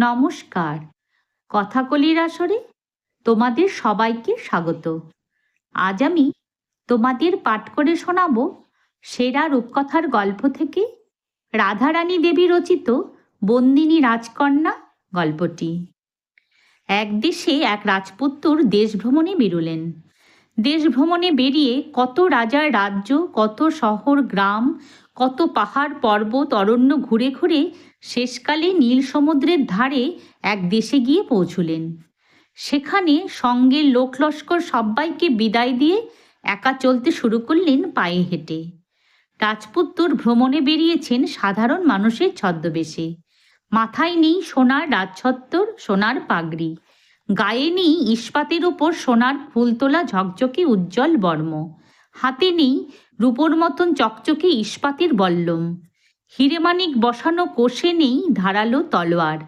নমস্কার। কথাকলির আসরে তোমাদের সবাইকে স্বাগত। আজ আমি তোমাদের পাঠ করে শোনাব সেরা রূপকথার গল্প থেকে রাধারানী দেবী রচিত বন্দিনী রাজকন্যা গল্পটি। এক দেশে এক রাজপুত্তর দেশ ভ্রমণে বেরোলেন। দেশ ভ্রমণে বেরিয়ে কত রাজার রাজ্য, কত শহর গ্রাম, কত পাহাড় পর্বত অরণ্য ঘুরে ঘুরে শেষকালে নীল সমুদ্রের ধারে এক দেশে গিয়ে পৌঁছলেন। সেখানে সঙ্গে লোক লস্কর সবাইকে বিদায় দিয়ে একা চলতে শুরু করলেন পায়ে হেঁটে। রাজপুত্তর ভ্রমণে বেরিয়েছেন সাধারণ মানুষের ছদ্মবেশে। মাথায় নেই সোনার রাজছত্তর, সোনার পাগড়ি, গায়ে নেই ইস্পাতের ওপর সোনার ফুল তোলা ঝকঝকে উজ্জ্বল বর্ম, হাতে নেই রূপোর মতন চকচকে ইস্পাতের বল্লম, হিরেমানিক বসানো কোষে নেই ধারালো তলোয়ার।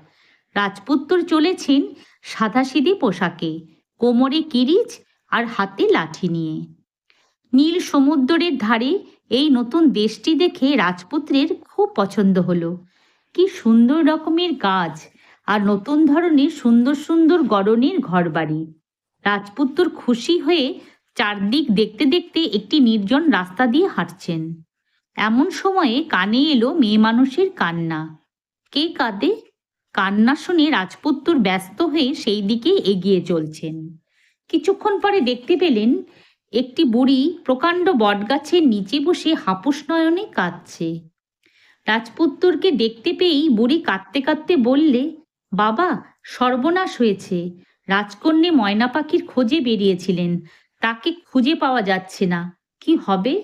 রাজপুত্তর চলেছেন সাদাসিধে পোশাকে, কোমরে কিরিচ আর হাতে লাঠি নিয়ে। নীল সমুদ্রের ধারে এই নতুন দেশটি দেখে রাজপুত্রের খুব পছন্দ হলো। কি সুন্দর রকমের গাছ আর নতুন ধরনের সুন্দর সুন্দর গড়নের ঘরবাড়ি। রাজপুত্তর খুশি হয়ে চারদিক দেখতে দেখতে একটি নির্জন রাস্তা দিয়ে হাঁটছেন। এমন সময়ে কানে এলো মেয়ে মানুষের কান্না। কে কাঁদে? কান্না শুনে রাজপুত্তর ব্যস্ত হয়ে সেই দিকে এগিয়ে চলছেন। কিছুক্ষণ পরে দেখতে পেলেন একটি বুড়ি প্রকাণ্ড বটগাছের নিচে বসে হাপুস নয়নে কাঁদছে। রাজপুত্তরকে দেখতে পেয়েই বুড়ি কাঁদতে কাঁদতে বললে, বাবা, সর্বনাশ হয়েছে। রাজকন্যা ময়না পাখির খোঁজে বেরিয়েছিলেন, তাকে খুঁজে পাওয়া যাচ্ছে না। কি হবে?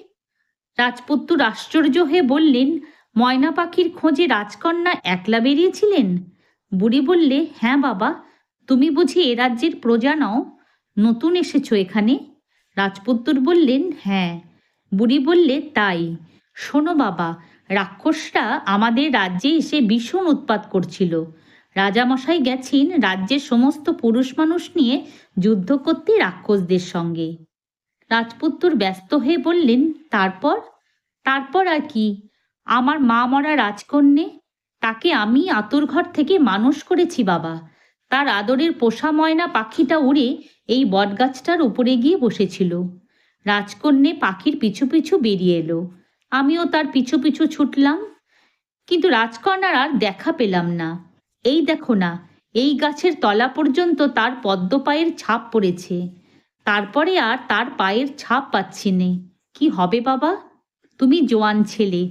রাজপুত্তর আশ্চর্য হয়ে বললেন, ময়না পাখির খোঁজে রাজকন্যা একলা বেরিয়েছিলেন? বুড়ি বললে, হ্যাঁ বাবা, তুমি বুঝি এ রাজ্যের প্রজা নও? নতুন এসেছো এখানে? রাজপুত্তর বললেন, হ্যাঁ। বুড়ি বললে, তাই। শোনো বাবা, রাক্ষসরা আমাদের রাজ্যে এসে ভীষণ উৎপাত করছিল। রাজামশাই গেছেন রাজ্যের সমস্ত পুরুষ মানুষ নিয়ে যুদ্ধ করতে রাক্ষসদের সঙ্গে। রাজপুত্তর ব্যস্ত হয়ে বললেন, তারপর? তারপর আর কি? আমার মা মরা রাজকন্যে, তাকে আমি আতুরঘর থেকে মানুষ করেছি বাবা। তার আদরের পোষা ময়না পাখিটা উড়ে এই বটগাছটার উপরে গিয়ে বসেছিল। রাজকন্যে পাখির পিছু পিছু বেরিয়ে এলো, আমিও তার পিছু পিছু ছুটলাম, কিন্তু রাজকন্যার আর দেখা পেলাম না। এই দেখো না, এই গাছের তলা পর্যন্ত তার পদ্ম পায়ের ছাপ পড়েছে। তারপরে আর তার পায়ের ছাপ পাচ্ছি নে। কি হবে বাবা? তুমি জোয়ান ছেলে,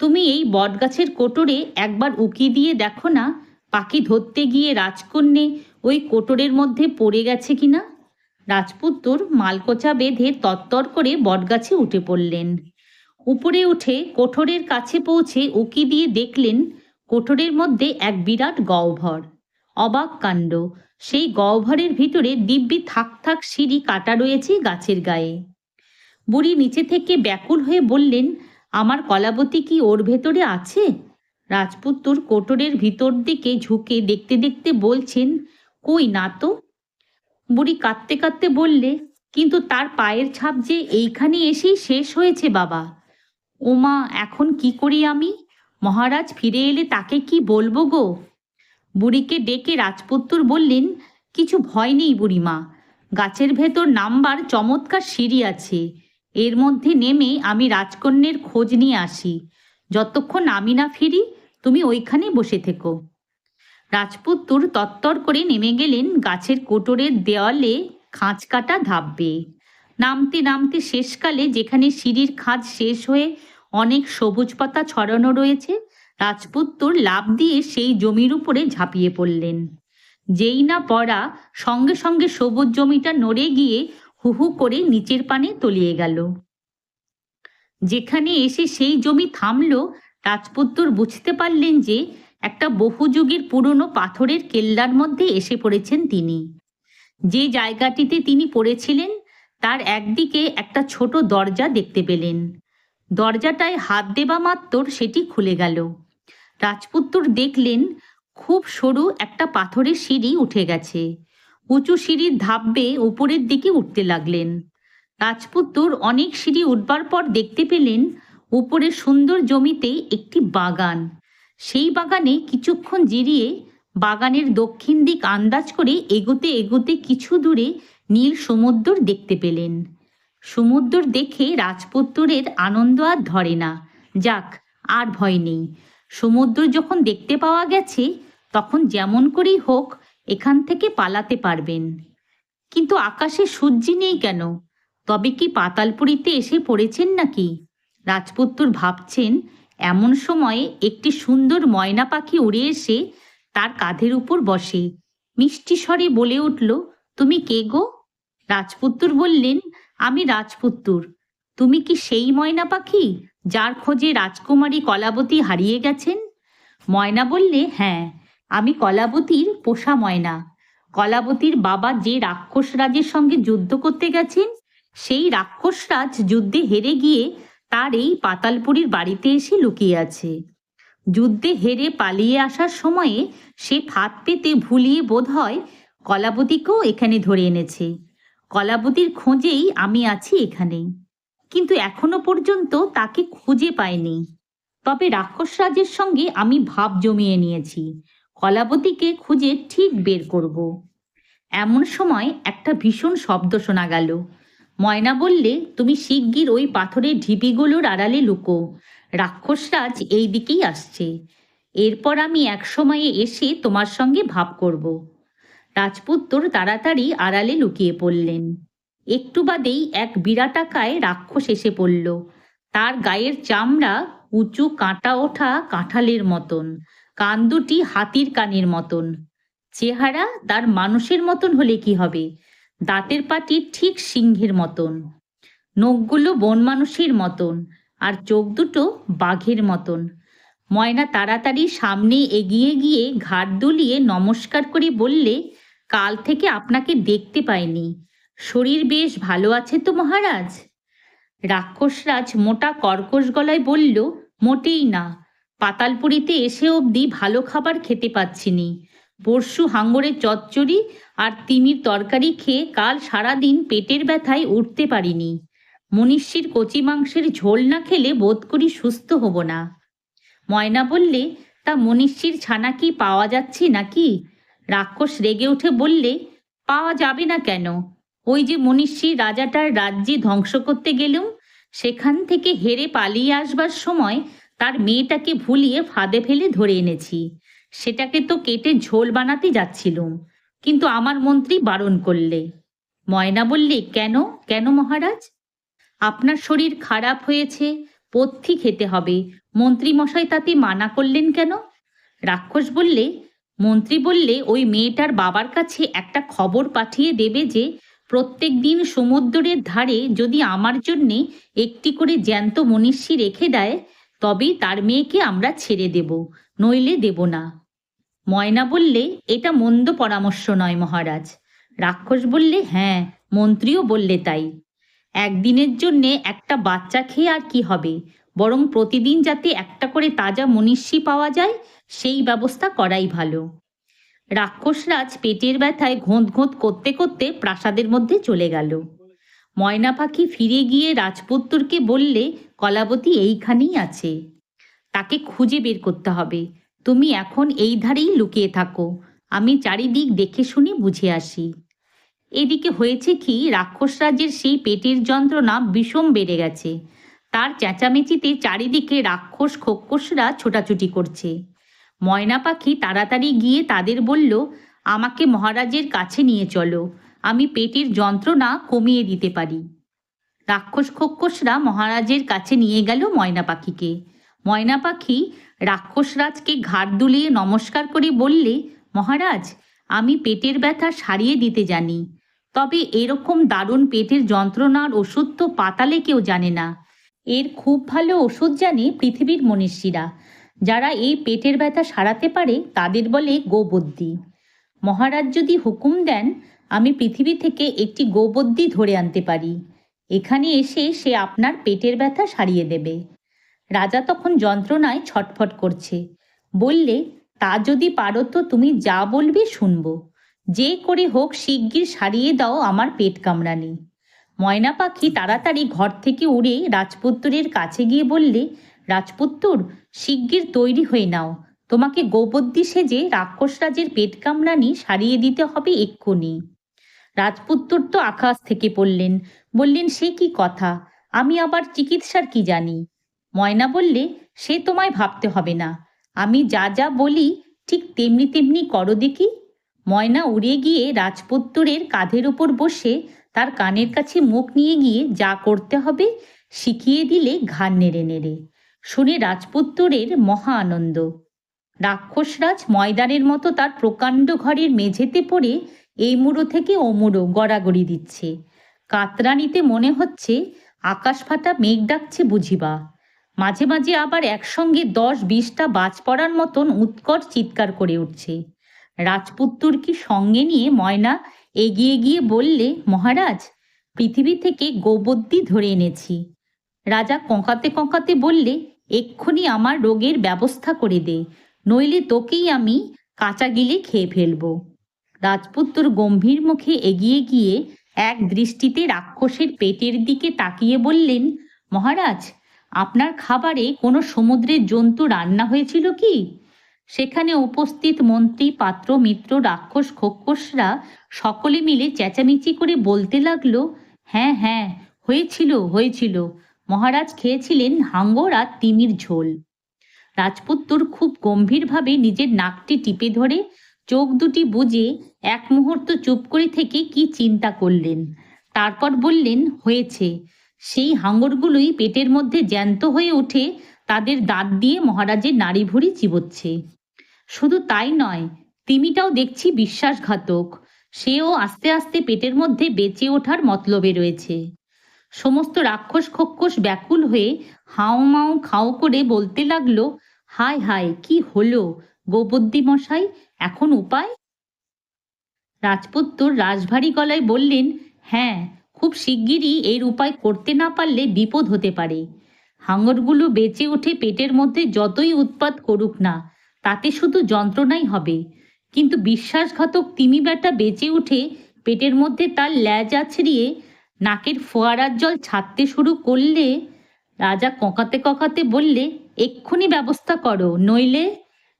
তুমি এই বটগাছের কোটরে একবার উকি দিয়ে দেখো না, পাখি ধরতে গিয়ে রাজকন্যে ওই কোটরের মধ্যে পড়ে গেছে কিনা। রাজপুত্তর মালকোচা বেঁধে তত্তর করে বটগাছে উঠে পড়লেন। উপরে উঠে কোঠরের কাছে পৌঁছে উকি দিয়ে দেখলেন কোঠরের মধ্যে এক বিরাট গহ্বর। অবাক কাণ্ড, সেই গহ্বরের ভিতরে দিব্যি থাক থাক সিঁড়ি কাটা রয়েছে গাছের গায়ে। বুড়ি নিচে থেকে ব্যাকুল হয়ে বললেন, আমার কলাবতী কি ওর ভেতরে আছে? রাজপুত্তর কোটরের ভিতর দিকে ঝুঁকে দেখতে দেখতে বলছেন, কই না তো। বুড়ি কাঁদতে কাঁদতে বললে, কিন্তু তার পায়ের ছাপ যে এইখানে এসেই শেষ হয়েছে বাবা। ওমা, এখন কি করি আমি? মহারাজ ফিরে এলে তাকে কি বলবো গো? বুড়িকে ডেকে রাজপুত্তর বললেন, কিছু ভয় নেই বুড়িমা, গাছের ভেতর নামবার চমৎকার সিঁড়ি আছে। এর মধ্যে নেমে আমি রাজকন্যের খোঁজ নিয়ে আসি। যতক্ষণ আমি না ফিরি তুমি ওইখানে বসে থেকো। রাজপুত্তর তত্তর করে নেমে গেলেন গাছের কোটরের দেওয়ালে খাঁজ কাটা ধাপ বেয়ে। নামতে নামতে শেষকালে যেখানে সিঁড়ির খাঁজ শেষ হয়ে অনেক সবুজ পাতা ছড়ানো রয়েছে, রাজপুত্তর লাফ দিয়ে সেই জমির উপরে ঝাঁপিয়ে পড়লেন। যেই না পড়া, সঙ্গে সঙ্গে সবুজ জমিটা নড়ে গিয়ে হু হু করে নিচের পানে তলিয়ে গেল। যেখানে এসে সেই জমি থামল, রাজপুত্তর বুঝতে পারলেন যে একটা বহুযুগের পুরনো পাথরের কেল্লার মধ্যে এসে পড়েছেন তিনি। যে জায়গাটিতে তিনি পড়েছিলেন তার একদিকে একটা ছোট দরজা দেখতে পেলেন। দরজাটায় হাত দেবা মাত্র সেটি খুলে গেল। রাজপুত্তর দেখলেন খুব সরু একটা পাথরের সিঁড়ি উঠে গেছে। উঁচু সিঁড়ির ধাপ বেয়ে উপরের দিকে উঠতে লাগলেন। রাজপুত্তর অনেক সিঁড়ি উঠবার পর দেখতে পেলেন উপরে সুন্দর জমিতে একটি বাগান। সেই বাগানে কিছুক্ষণ জিরিয়ে বাগানের দক্ষিণ দিক আন্দাজ করে এগোতে এগোতে কিছু দূরে নীল সমুদ্র দেখতে পেলেন। সমুদ্র দেখে রাজপুত্রের আনন্দ আর ধরে না। যাক, আর ভয় নেই। সমুদ্র যখন দেখতে পাওয়া গেছে, তখন যেমন করেই হোক এখান থেকে পালাতে পারবেন। কিন্তু আকাশে সূর্যি নেই কেন? তবে কি পাতালপুরীতে এসে পড়েছেন নাকি? রাজপুত্র ভাবছেন। এমন সময়ে একটি সুন্দর ময়না পাখি উড়ে এসে তার কাঁধের উপর বসে। মিষ্টি স্বরে বলে উঠল, তুমি কে গো? রাজপুত্র বললেন, আমি রাজপুত্র। তুমি কি সেই ময়না পাখি যার খোঁজে রাজকুমারী কলাবতী হারিয়ে গেছেন? ময়না বললে, হ্যাঁ, আমি কলাবতীর পোষা ময়না। কলাবতীর বাবা যে রাক্ষস রাজের সঙ্গে যুদ্ধ করতে গেছেন, সেই রাক্ষসরাজ যুদ্ধে হেরে গিয়ে তার এই পাতালপুরীর বাড়িতে এসে লুকিয়ে আছে। যুদ্ধে হেরে পালিয়ে আসার সময়ে সে ফাঁদ পেতে ভুলিয়ে বোধহয় কলাবতীকেও এখানে ধরে এনেছে। কলাবতীর খোঁজেই আমি আছি এখানে, কিন্তু এখনো পর্যন্ত তাকে খুঁজে পাইনি। তবে রাক্ষসরাজের সঙ্গে আমি ভাব জমিয়ে নিয়েছি, কলাবতীকে খুঁজে ঠিক বের করব। এমন সময় একটা ভীষণ শব্দ শোনা গেল। ময়না বললে, তুমি শিগগির ওই পাথরের ঢিপিগুলোর আড়ালে লুকো। রাক্ষসরাজ এই দিকেই আসছে। এরপর আমি এক সময়ে এসে তোমার সঙ্গে ভাব করব। রাজপুত্র তাড়াতাড়ি আড়ালে লুকিয়ে পড়লেন। একটু বাদেই এক বিরাটাকায় রাক্ষস এসে পড়ল। তার গায়ের চামড়া উঁচু কাঁটা ওঠা কাঁঠালের মতন, কান দুটি হাতির কানের মতন। চেহারা তার মানুষের মতন হলে কি হবে, দাঁতের পাটি ঠিক সিংহের মতন, নখগুলো বন মানুষের মতন, আর চোখ দুটো বাঘের মতন। ময়না তাড়াতাড়ি সামনে এগিয়ে গিয়ে ঘাড় দুলিয়ে নমস্কার করে বললে, কাল থেকে আপনাকে দেখতে পাইনি। শরীর বেশ ভালো আছে তো মহারাজ? রাক্ষসরাজ মোটা কর্কশ গলায় বলল, মোটেই না। পাতালপুরীতে এসে অবধি ভালো খাবার খেতে পাচ্ছিনি। পরশু হাঙ্গরের চচ্চড়ি আর তিমির তরকারি খেয়ে কাল সারাদিন পেটের ব্যথায় উঠতে পারিনি। মনীষীর কচি মাংসের ঝোল না খেলে বোধ করি সুস্থ হব না। ময়না বললে, তা মনীষীর ছানা কি পাওয়া যাচ্ছে নাকি? রাক্ষস রেগে উঠে বললে, পাওয়া যাবে না কেন? ওই যে মনীষী রাজাটার রাজ্যে ধ্বংস করতে গেলুম, সেখান থেকে হেরে পালিয়ে আসবার সময় তার মেয়েটাকে ভুলিয়ে ফাঁদে ফেলে ধরে এনেছি। সেটাকে তো কেটে ঝোল বানাতে যাচ্ছিলুম, কিন্তু আমার মন্ত্রী বারণ করলে। ময়না বললে, কেন কেন মহারাজ? আপনার শরীর খারাপ হয়েছে, পথ্যি খেতে হবে, মন্ত্রী মশাই তাতে মানা করলেন কেন? রাক্ষস বললে, মন্ত্রী বললে ওই মেয়েটার বাবার কাছে একটা খবর পাঠিয়ে দেবে যে প্রত্যেক দিন সমুদ্রের ধারে যদি আমার জন্যে একটি করে জ্যান্ত মনীষী রেখে দেয়, তবেই তার মেয়েকে আমরা ছেড়ে দেব, নইলে দেব না। ময়না বললে, এটা মন্দ পরামর্শ নয় মহারাজ। রাক্ষস বললে, হ্যাঁ, মন্ত্রীও বললে তাই। একদিনের জন্যে একটা বাচ্চা খেয়ে আর কি হবে, বরং প্রতিদিন যাতে একটা করে তাজা মনীষী পাওয়া যায় সেই ব্যবস্থা করাই ভালো। রাক্ষসরাজ পেটের ব্যথায় ঘোঁত ঘোঁত করতে করতে প্রাসাদের মধ্যে চলে গেল। ময়না পাখি ফিরে গিয়ে রাজপুত্রকে বললে, কলাবতী এইখানেই আছে, তাকে খুঁজে বের করতে হবে। তুমি এখন এই ধারেই লুকিয়ে থাকো, আমি চারিদিক দেখে শুনে বুঝে আসি। এদিকে হয়েছে কি, রাক্ষসরাজের সেই পেটের যন্ত্রণা বিষম বেড়ে গেছে। তার চেঁচামেচিতে চারিদিকে রাক্ষস খোক্কসরা ছোটাছুটি করছে। ময়না পাখি তাড়াতাড়ি গিয়ে তাদের বলল, আমাকে মহারাজের কাছে নিয়ে চলো, আমি পেটের যন্ত্রণা কমিয়ে দিতে পারি। রাক্ষস খোক্কসরা মহারাজের কাছে নিয়ে গেল ময়না পাখিকে। ময়না পাখি রাক্ষসরাজকে ঘাড় দুলিয়ে নমস্কার করে বললে, মহারাজ, আমি পেটের ব্যথা সারিয়ে দিতে জানি, তবে এরকম দারুণ পেটের যন্ত্রণার ওষুধ তো পাতালে কেউ জানে না। এর খুব ভালো ওষুধ জানে পৃথিবীর মনীষীরা। যারা এই পেটের ব্যথা সারাতে পারে তাদের বলে গোবদ্যি। মহারাজ যদি হুকুম দেন, আমি পৃথিবী থেকে একটি গোবদ্যি ধরে আনতে পারি। এখানে এসে সে আপনার পেটের ব্যথা সারিয়ে দেবে। রাজা তখন যন্ত্রণায় ছটফট করছে। বললে, তা যদি পারো তো তুমি যা বলবে শুনবো। যে করে হোক শিগগির সারিয়ে দাও আমার পেট কামড়ানি। ময়না পাখি তাড়াতাড়ি ঘর থেকে উড়ে রাজপুত্রের কাছে গিয়ে বললে, রাজপুত্তর, শিগগির তৈরি হয়ে নাও, তোমাকে গোবদ্দি সেজে রাক্ষসরাজের পেট কামড়ানি সারিয়ে দিতে হবে এক্ষুনি। রাজপুত্তর তো আকাশ থেকে পড়লেন, বললেন সে কি কথা, আমি আবার চিকিৎসার কি জানি। ময়না বললে, সে তোমায় ভাবতে হবে না, আমি যা যা বলি ঠিক তেমনি তেমনি করো দেখি। ময়না উড়ে গিয়ে রাজপুত্তরের কাঁধের উপর বসে তার কানের কাছে মুখ নিয়ে গিয়ে যা করতে হবে শিখিয়ে দিলে ঘাড় নেড়ে নেড়ে। শুনে রাজপুত্তরের মহা আনন্দ। রাক্ষসরাজ ময়দানের মতো তার প্রকাণ্ড ঘরের মেঝেতে পড়ে এই মুড়ো থেকে ও মুড়ো গড়াগড়ি দিচ্ছে। কাতরানিতে মনে হচ্ছে আকাশ ফাটা মেঘ ডাকছে বুঝিবা। মাঝে মাঝে আবার একসঙ্গে 10-20টা বাজ পড়ার মতন উৎকট চিৎকার করে উঠছে। রাজপুত্তরকে সঙ্গে নিয়ে ময়না এগিয়ে গিয়ে বললে, মহারাজ, পৃথিবী থেকে গোবদ্দি ধরে এনেছি। রাজা কঁকাতে কঁকাতে বললে, এক্ষুনি আমার রোগের ব্যবস্থা করে দে, নইলে তোকেই আমি কাঁচা গিলে খেয়ে ফেলব। রাজপুত্তর গম্ভীর মুখে এগিয়ে গিয়ে এক দৃষ্টিতে রাক্ষসের পেটের দিকে তাকিয়ে বললেন, মহারাজ, আপনার খাবারে কোনো সমুদ্রের জন্তু রান্না হয়েছিল কি? সেখানে উপস্থিত মন্ত্রী, পাত্র, মিত্র, রাক্ষস, খোক্কসরা সকলে মিলে চেঁচামেচি করে বলতে লাগলো, হ্যাঁ হ্যাঁ, হয়েছিল হয়েছিল, মহারাজ খেয়েছিলেন হাঙ্গর আর তিমির ঝোল। রাজপুত্তর খুব গম্ভীরভাবে নিজের নাকটি টিপে ধরে চোখ দুটি বুজে এক মুহূর্ত চুপ করে থেকে কি চিন্তা করলেন। তারপর বললেন, হয়েছে। সেই হাঙ্গরগুলোই পেটের মধ্যে জ্যান্ত হয়ে উঠে তাদের দাঁত দিয়ে মহারাজের নাড়িভুড়ি চিবোচ্ছে। শুধু তাই নয়, তিমিটাও দেখছি বিশ্বাসঘাতক, সেও আস্তে আস্তে পেটের মধ্যে বেঁচে ওঠার মতলবে রয়েছে। সমস্ত রাক্ষস খোক্কস ব্যাকুল হয়ে হাও মাও খাও করে বলতে লাগলো, হায় হায়, কি হলো গোবদ্দি মশাই, এখন উপায়? রাজপুত্তর রাজভারী গলায় বললেন, হ্যাঁ, খুব শিগগিরই এর উপায় করতে না পারলে বিপদ হতে পারে। হাঙরগুলো বেঁচে উঠে পেটের মধ্যে যতই উৎপাত করুক না, তাতে শুধু যন্ত্রণাই হবে, কিন্তু বিশ্বাসঘাতক তিমি বেটা বেঁচে উঠে পেটের মধ্যে তার ল্যাজ আছড়িয়ে নাকের ফোয়ারার জল ছাড়তে শুরু করলে। রাজা কঁকাতে কঁকাতে বললে, এক্ষুনি ব্যবস্থা করো, নইলে।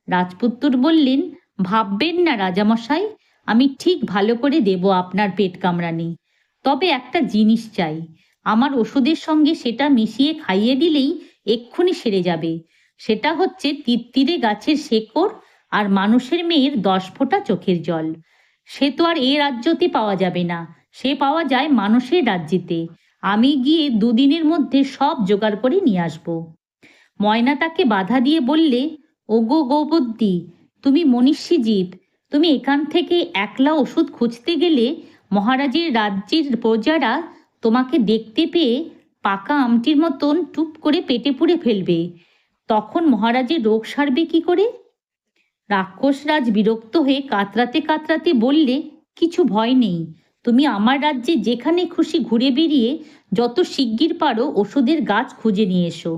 রাজপুত্তর বললেন, ভাববেন না রাজামশাই, আমি ঠিক ভালো করে দেব আপনার পেট কামড়ানি। তবে একটা জিনিস চাই, আমার ওষুধের সঙ্গে সেটা মিশিয়ে খাইয়ে দিলেই এক্ষুনি সেরে যাবে। সেটা হচ্ছে তিত্তিরে গাছের শেকড় আর মানুষের মেয়ের 10 ফোঁটা চোখের জল। সে তো আর এ রাজ্যতে পাওয়া যাবে না, সে পাওয়া যায় মানুষের রাজ্যেতে। আমি গিয়ে 2 দিনের মধ্যে সব জোগাড় করে নিয়ে আসবো। ময়না তাকে বাধা দিয়ে বললে, ওগো গোবদ্দি, তুমি মনীষী জীব, তুমি এখান থেকে একলা ওষুধ খুঁজতে গেলে মহারাজের রাজ্যের প্রজারা তোমাকে দেখতে পেয়ে পাকা আমটির মতন টুপ করে পেটে পুড়ে ফেলবে। তখন মহারাজের রোগ সারবে কি করে? রাক্ষসরাজ বিরক্ত হয়ে কাতরাতে কাতরাতে বললে, কিছু ভয় নেই, তুমি আমার রাজ্যে যেখানে খুশি ঘুরে বেরিয়ে যত শিগগির পারো ওষুধের গাছ খুঁজে নিয়ে এসো।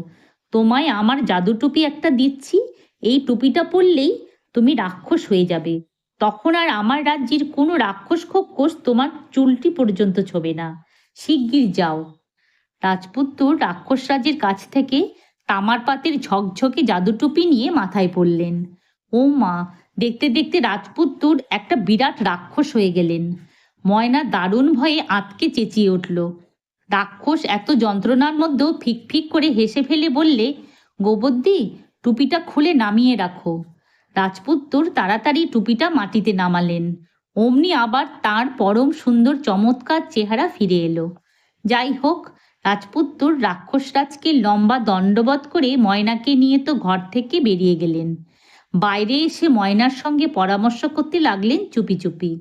তোমায় আমার জাদু টুপি একটা দিচ্ছি, এই টুপিটা পরলেই তুমি রাক্ষস হয়ে যাবে। তখন আর আমার রাজ্যের কোনো রাক্ষস খোক্কস তোমার চুলটি পর্যন্ত ছোবে না। শিগগির যাও। রাজপুত্তর রাক্ষসরাজের কাছ থেকে তামার পাতের ঝকঝকে জাদু টুপি নিয়ে মাথায় পড়লেন। ও মা, দেখতে দেখতে রাজপুত্তর একটা বিরাট রাক্ষস হয়ে গেলেন। ময়না দারুণ ভয়ে আঁতকে চেঁচিয়ে উঠল। রাক্ষস এত যন্ত্রণার মধ্যেও ফিক ফিক করে হেসে ফেলে বললে, গোবদ্দি, টুপিটা খুলে নামিয়ে রাখো। রাজপুত্তর তাড়াতাড়ি টুপিটা মাটিতে নামালেন। অমনি আবার তার পরম সুন্দর চমৎকার চেহারা ফিরে এলো। যাই হোক, রাজপুত্তর রাক্ষসরাজকে লম্বা দণ্ডবৎ করে ময়নাকে নিয়ে তো ঘর থেকে বেরিয়ে গেলেন। বাইরে এসে ময়নার সঙ্গে পরামর্শ করতে লাগলেন চুপি চুপি।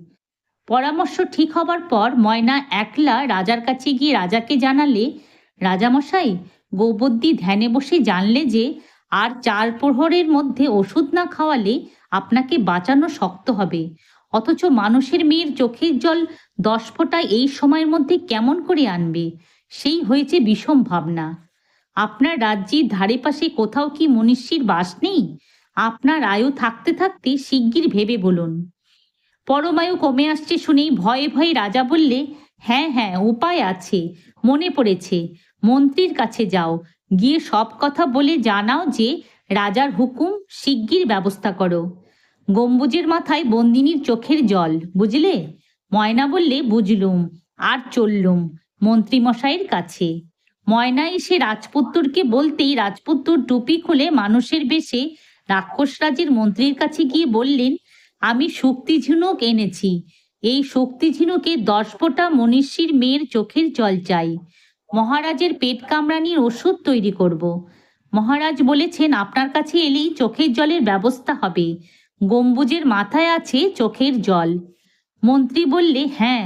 পরামর্শ ঠিক হবার পর ময়না একলা রাজার কাছে গিয়ে রাজাকে জানালে, রাজামশাই, গোবদ্দি ধ্যানে বসে জানলে যে আর 4 প্রহরের মধ্যে ওষুধ না খাওয়ালে আপনাকে বাঁচানো শক্ত হবে, অথচ মানুষের মেয়ের চোখের জল 10 ফোঁটা এই সময়ের মধ্যে কেমন করে আনবে, সেই হয়েছে বিষম ভাবনা। আপনার রাজ্যের ধারে পাশে কোথাও কি মনীষীর বাস নেই? আপনার আয়ু থাকতে থাকতে শিগগির ভেবে বলুন। পরমায়ু কমে আসছে শুনেই ভয়ে ভয়ে রাজা বললে, হ্যাঁ হ্যাঁ, উপায় আছে, মনে পড়েছে। মন্ত্রীর কাছে যাও, গিয়ে সব কথা বলে জানাও যে রাজার হুকুম, শিগগির ব্যবস্থা করো। গম্বুজের মাথায় বন্দিনীর চোখের জল, বুঝলে? ময়না বললে, বুঝলুম, আর চললুম মন্ত্রীমশাইয়ের কাছে। ময়না এসে রাজপুত্তরকে বলতেই রাজপুত্তর টুপি খুলে মানুষের বেশে রাক্ষস রাজের মন্ত্রীর কাছে গিয়ে বললেন, আমি শক্তি ঝিনুক এনেছি। এই শক্তি ঝিনুকে 10 ফোঁটা মনীষীর মেয়ের চোখের জল চাই। মহারাজের পেট কামড়ানির ওষুধ তৈরি করব। মহারাজ বলেছেন আপনার কাছে এলেই চোখের জলের ব্যবস্থা হবে। গম্বুজের মাথায় আছে চোখের জল। মন্ত্রী বললে, হ্যাঁ,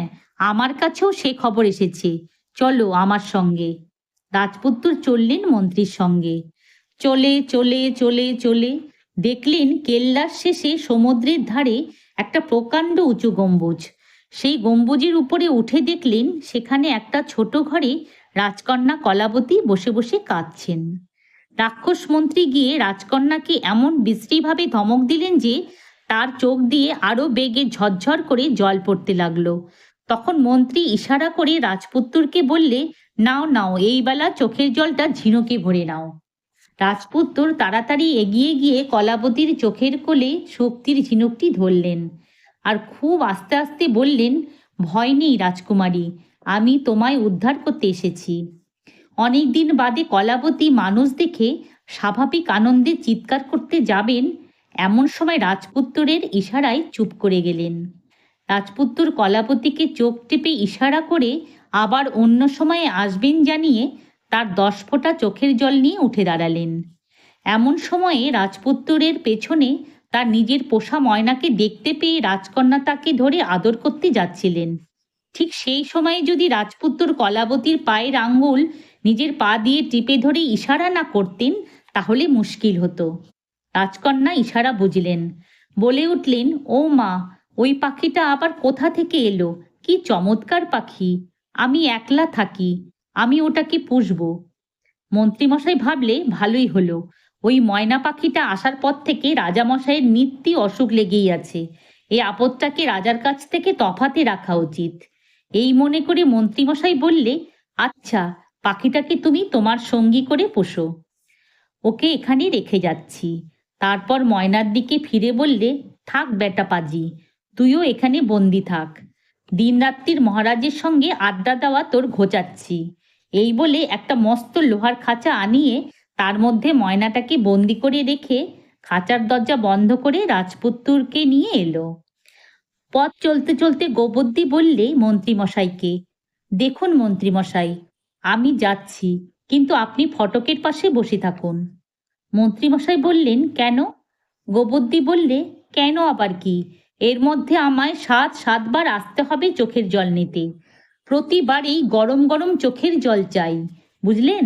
আমার কাছেও সে খবর এসেছে, চলো আমার সঙ্গে। রাজপুত্র চললেন মন্ত্রীর সঙ্গে। চলে চলে চলে চলে দেখলেন কেল্লার শেষে সমুদ্রের ধারে একটা প্রকাণ্ড উঁচু গম্বুজ। সেই গম্বুজের উপরে উঠে দেখলেন সেখানে একটা ছোট ঘরে রাজকন্যা কলাবতী বসে বসে কাঁদছেন। রাক্ষস মন্ত্রী গিয়ে রাজকন্যাকে এমন বিশ্রীভাবে ধমক দিলেন যে তার চোখ দিয়ে আরো বেগে ঝরঝর করে জল পড়তে লাগলো। তখন মন্ত্রী ইশারা করে রাজপুত্রকে বললে, নাও নাও, এই বেলা চোখের জলটা ঝিনুকে ভরে নাও। রাজপুত্র তাড়াতাড়ি এগিয়ে গিয়ে কলাবতীর চোখের কোলে শক্তির ঝিনুকটি ধরলেন আর খুব আস্তে আস্তে বললেন, ভয় নেই রাজকুমারী, আমি তোমায় উদ্ধার করতে এসেছি। অনেকদিন বাদে কলাবতী মানুষ দেখে স্বাভাবিক আনন্দে চিৎকার করতে যাবেন, এমন সময় রাজপুত্রের ইশারায় চুপ করে গেলেন। রাজপুত্র কলাবতীকে চোখ টিপে ইশারা করে আবার অন্য সময়ে আসবেন জানিয়ে তার 10 ফোঁটা চোখের জল নিয়ে উঠে দাঁড়ালেন। এমন সময়ে রাজপুত্রের পেছনে তার নিজের পোষা ময়নাকে দেখতে পেয়ে রাজকন্যা তাকে ধরে আদর করতে যাচ্ছিলেন। ঠিক সেই সময়ে যদি রাজপুত্র কলাবতীর পায়ের আঙ্গুল নিজের পা দিয়ে টিপে ধরে ইশারা না করতেন তাহলে মুশকিল হতো। রাজকন্যা ইশারা বুঝলেন, বলে উঠলেন, ও মা, ওই পাখিটা আবার কোথা থেকে এলো? কি চমৎকার পাখি! আমি একলা থাকি, আমি ওটাকে পুষবো। মন্ত্রীমশাই ভাবলে ভালোই হলো, ওই ময়না পাখিটা আসার পর থেকে রাজামশাইয়ের নিত্যই অসুখ লেগেই আছে। এই আপদটাকে রাজার কাছ থেকে তফাতে রাখা উচিত। এই মনে করে মন্ত্রীমশাই বললে, আচ্ছা, পাখিটাকে তুমি তোমার সঙ্গী করে পোষো, ওকে এখানে রেখে যাচ্ছি। তারপর ময়নার দিকে ফিরে বললে, থাক বেটা পাজি, তুইও এখানে বন্দি থাক। দিনরাত্রির মহারাজের সঙ্গে আড্ডা দেওয়া তোর ঘোচাচ্ছি। এই বলে একটা মস্ত লোহার খাঁচা আনিয়ে তার মধ্যে ময়নাটাকে বন্দি করে রেখে খাঁচার দরজা বন্ধ করে রাজপুত্রকে নিয়ে এলো। পথ চলতে চলতে গোবর্দি বললে মন্ত্রীমশাইকে, দেখুন মন্ত্রীমশাই, আমি যাচ্ছি, কিন্তু আপনি ফটকের পাশে বসে থাকুন। মন্ত্রীমশাই বললেন, কেন? গোবর্দি বললে, কেন আবার কি, এর মধ্যে আমায় 7 বার আসতে হবে চোখের জল নিতে। প্রতিবারই গরম গরম চোখের জল চাই, বুঝলেন?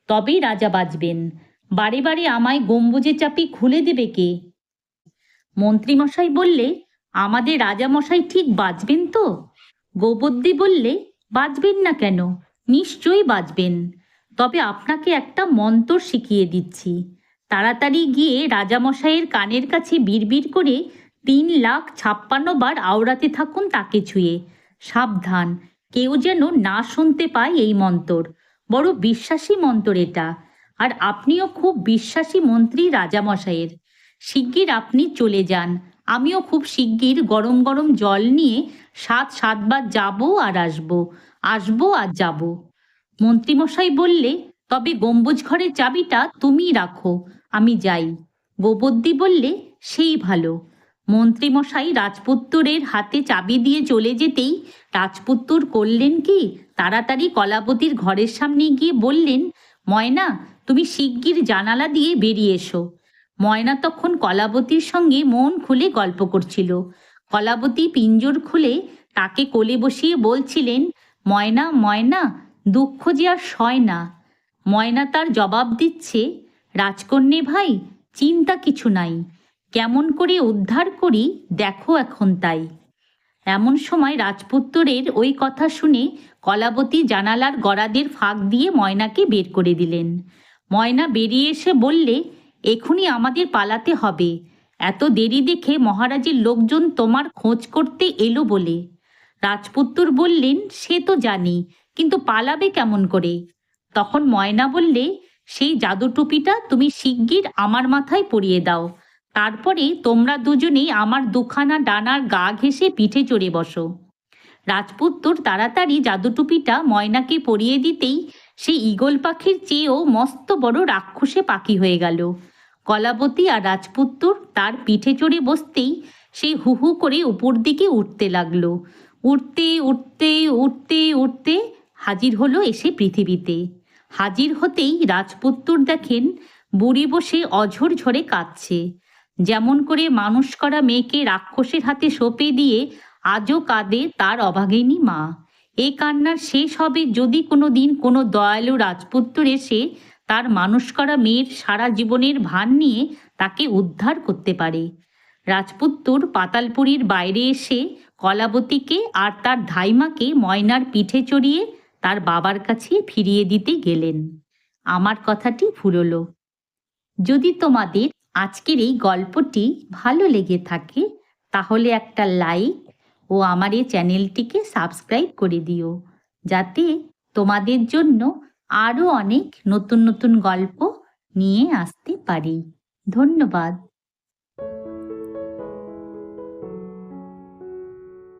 তবেই রাজা বাঁচবেন। বারে বারে আমায় গম্বুজে চাপি খুলে দেবে কে? মন্ত্রীমশাই বললে, আমাদের রাজামশাই ঠিক বাঁচবেন তো? গোবর্দি বললে, বাঁচবেন না কেন, নিশ্চয়ই বাঁচবেন। তবে আপনাকে একটা মন্ত্র শিখিয়ে দিচ্ছি। তাড়াতাড়ি গিয়ে রাজামশাইয়ের কানের কাছে বিড়বিড় করে 3,56,000 বার আওড়াতে থাকুন তাকে ছুঁয়ে। সাবধান, কেউ যেন না শুনতে পায় এই মন্ত্র। বড় বিশ্বাসী মন্ত্র এটা, আর আপনিও খুব বিশ্বাসী মন্ত্রী রাজামশাইয়ের। শিগগির আপনি চলে যান, আমিও খুব শিগগির গরম গরম জল নিয়ে 7 বার যাবো আর আসবো, আসবো আর যাব। মন্ত্রীমশাই বললে, তবে গম্বুজ ঘরের চাবিটা তুমি রাখো, আমি যাই। গোবর্দি বললে, সেই ভালো। মন্ত্রীমশাই রাজপুত্রের হাতে চাবি দিয়ে চলে যেতেই রাজপুত্র করলেন কি, তাড়াতাড়ি কলাবতীর ঘরের সামনে গিয়ে বললেন, ময়না, তুমি শিগগির জানালা দিয়ে বেরিয়ে এসো। ময়না তখন কলাবতীর সঙ্গে মন খুলে গল্প করছিল। কলাবতী পিঞ্জর খুলে তাকে কোলে বসিয়ে বলছিলেন, ময়না ময়না, দুঃখ যে আর সয় না। ময়না তার জবাব দিচ্ছে, রাজকন্যে ভাই, চিন্তা কিছু নাই, কেমন করে উদ্ধার করি দেখো এখন তাই। এমন সময় রাজপুত্রের ওই কথা শুনে কলাবতী জানালার গরাদের ফাঁক দিয়ে ময়নাকে বের করে দিলেন। ময়না বেরিয়ে এসে বললে, এখনই আমাদের পালাতে হবে, এত দেরি দেখে মহারাজের লোকজন তোমার খোঁজ করতে এলো বলে। রাজপুত্র বললেন, সে তো জানি, কিন্তু পালাবে কেমন করে? তখন ময়না বললে, সেই জাদু টুপিটা তুমি শিগগির আমার মাথায় পরিয়ে দাও। তারপরে তোমরা দুজনেই আমার দুখানা ডানার গা ঘেঁষে পিঠে চড়ে বসো। রাজপুত্তর তাড়াতাড়ি জাদু টুপিটা ময়নাকে পরিয়ে দিতেই সেই ঈগল পাখির চেয়েও মস্ত বড় রাক্ষসে পাখি হয়ে গেল। কলাবতী আর রাজপুত্তর তার পিঠে চড়ে বসতেই সেই হু হু করে উপর দিকে উঠতে লাগলো। উঠতে উঠতে উঠতে উঠতে হাজির হলো এসে পৃথিবীতে। হাজির হতেই রাজপুত্তর দেখেন বুড়ি বসে অঝোর ঝরে কাঁদছে। যেমন করে মানুষ করা মেয়েকে রাক্ষসের হাতে সঁপে দিয়ে আজও কাঁদে তার অভাগিনী মা। এই কান্নার শেষ হবে যদি কোনো দিন কোনো দয়ালু রাজপুত্র এসে তার মানুষ করা মেয়ের সারা জীবনের ভার নিয়ে তাকে উদ্ধার করতে পারে। রাজপুত্তর পাতালপুরীর বাইরে এসে কলাবতীকে আর তার ধাইমাকে ময়নার পিঠে চড়িয়ে তার বাবার কাছে ফিরিয়ে দিতে গেলেন। আমার কথাটি ফুরলো। যদি তোমাদের আজকের এই গল্পটি ভালো লেগে থাকে তাহলে একটা লাইক ও আমার এই চ্যানেলটিকে সাবস্ক্রাইব করে দিও, যাতে তোমাদের জন্য আরও অনেক নতুন নতুন গল্প নিয়ে আসতে পারি। ধন্যবাদ।